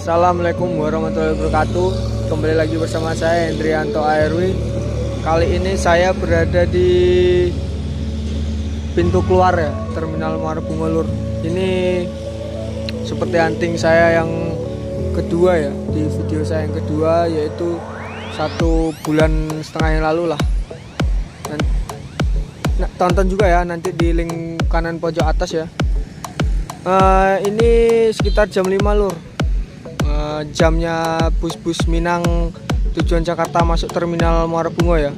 Assalamualaikum warahmatullahi wabarakatuh. Kembali lagi bersama saya Hendrianto ARW. Kali ini saya berada di pintu keluar ya, Terminal Muara Bungo Lur. Ini seperti hunting saya yang kedua ya, di video saya yang kedua, yaitu 1,5 bulan yang lalu lah. Dan tonton juga ya nanti di link kanan pojok atas ya. Ini sekitar jam 5 Lur. Jamnya bus-bus Minang tujuan Jakarta masuk Terminal Muara Bungo ya.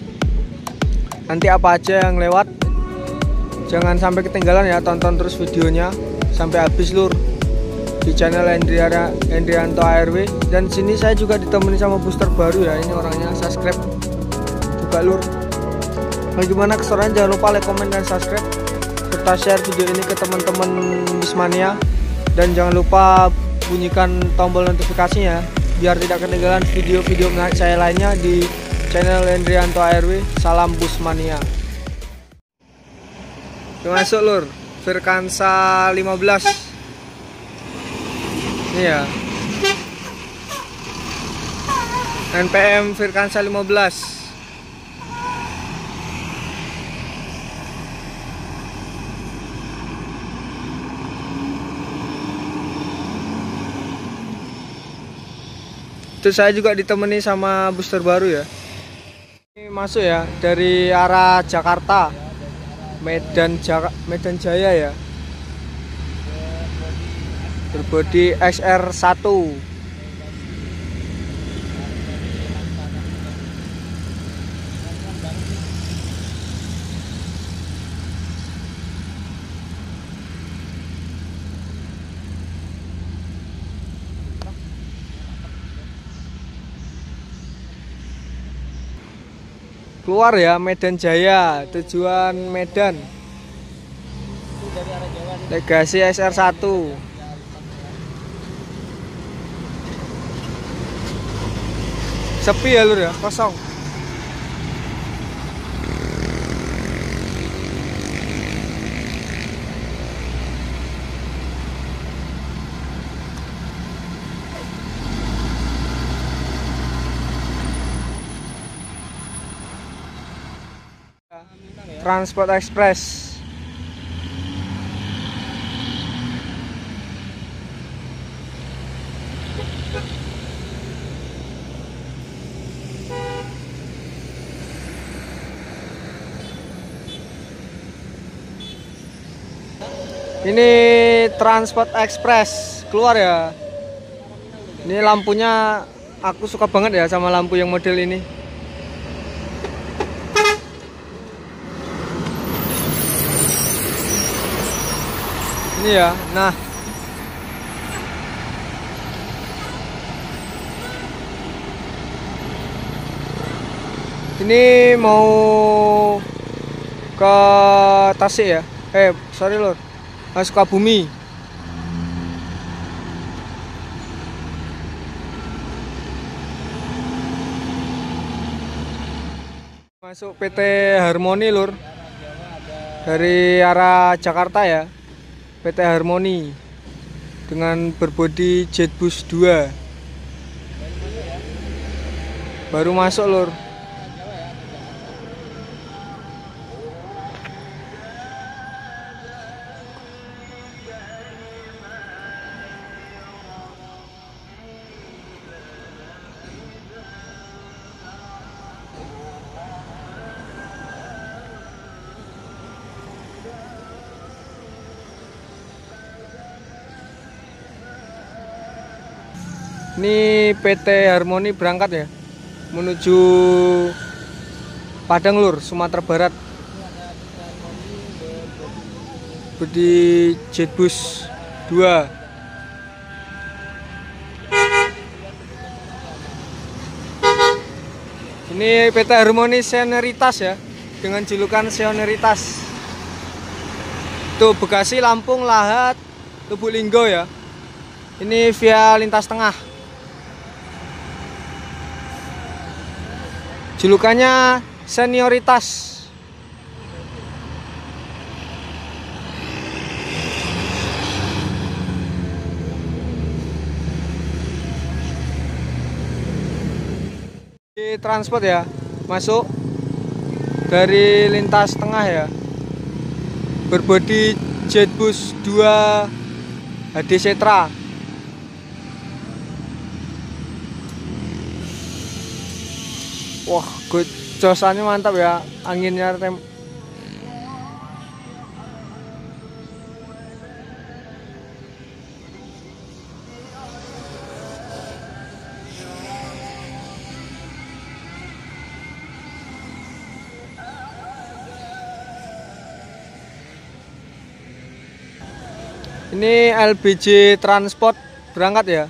Nanti apa aja yang lewat, jangan sampai ketinggalan ya, tonton terus videonya sampai habis Lur di channel Hendrianto ARW. Dan sini saya juga ditemani sama booster baru ya, ini orangnya, subscribe juga Lur. Nah, gimana keseruannya, jangan lupa like, komen, dan subscribe serta share video ini ke teman-teman Busmania. Dan jangan lupa bunyikan tombol notifikasinya biar tidak ketinggalan video-video menarik saya lainnya di channel Hendrianto ARW. Salam Busmania. Masuk Lur, Virkansa 15 ini ya, NPM Virkansa 15. Itu saya juga ditemani sama booster baru ya. Ini masuk ya dari arah Jakarta, Medan Jaya ya. Berbodi XR1. Keluar ya, Medan Jaya, tujuan Medan. Legasi XR1. Sepi ya Lur ya, kosong. Transport Express. Ini Transport Express keluar ya. Ini lampunya, aku suka banget ya sama lampu yang model ini. Ini ya, nah ini mau ke Tasik ya, sorry Lur, Sukabumi. Masuk PT Harmoni Lur, dari arah Jakarta ya, PT Harmoni dengan berbodi Jetbus 2. Baru masuk Lur. Ini PT Harmoni berangkat ya, menuju Padang Lur, Sumatera Barat. Bodi Jetbus 2. Ini PT Harmoni Senioritas ya, dengan julukan Senioritas. Itu Bekasi, Lampung, Lahat, Lubuk Linggo ya. Ini via lintas tengah. Julukannya Senioritas. Transport ya, masuk dari lintas tengah ya, berbodi Jetbus 2 HD Setra. Wah, gocosannya mantap ya, anginnya Ini LBJ Transport berangkat ya.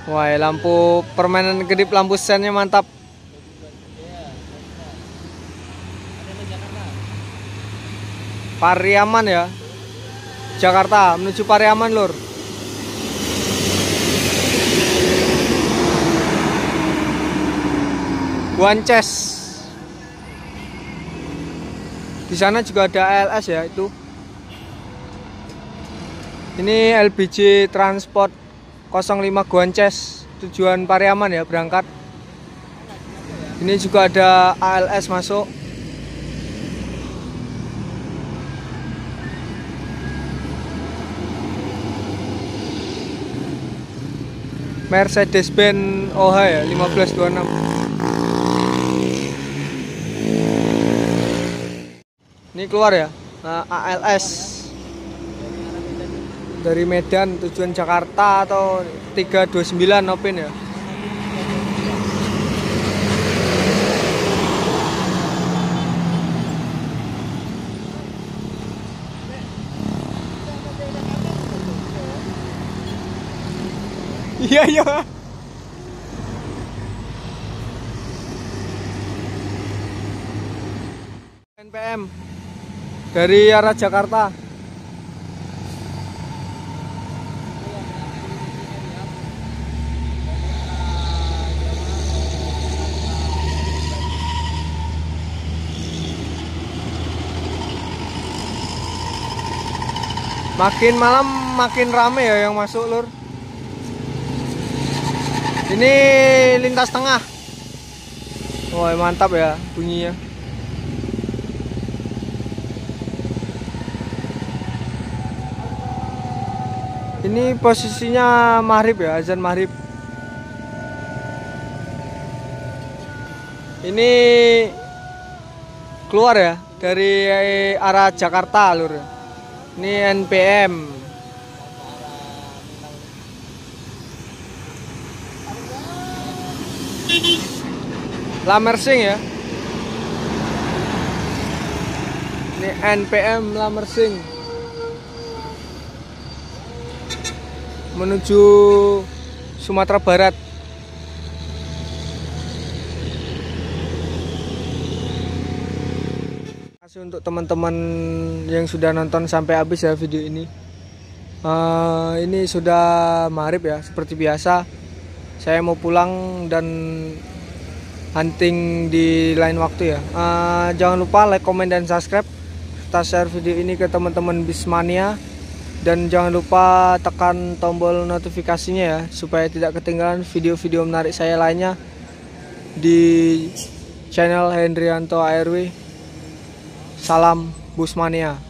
Wah, lampu permainan kedip, lampu sennya mantap. Pariaman ya, Jakarta menuju Pariaman lur. Guances. Di sana juga ada ALS ya itu. Ini LBJ Transport 05 Guances tujuan Pariaman ya, berangkat. Ini juga ada ALS masuk. Mercedes-Benz OH ya 1526. Ini keluar ya, ALS dari Medan tujuan Jakarta atau 329 Nopin ya. Iya iya. NPM dari arah Jakarta. Makin malam makin rame ya yang masuk lur. Ini lintas tengah. Wah, mantap ya bunyinya. Ini posisinya maghrib ya, azan maghrib. Ini keluar ya dari arah Jakarta lur. Ini NPM. Lamersing ya. Ini NPM Lamersing menuju Sumatera Barat. Terima kasih untuk teman-teman yang sudah nonton sampai habis ya video ini. Ini sudah maghrib ya, seperti biasa. Saya mau pulang dan hunting di lain waktu ya. Jangan lupa like, comment, dan subscribe serta share video ini ke teman-teman Bismania. Dan jangan lupa tekan tombol notifikasinya ya, supaya tidak ketinggalan video-video menarik saya lainnya di channel Hendrianto ARW. Salam Busmania.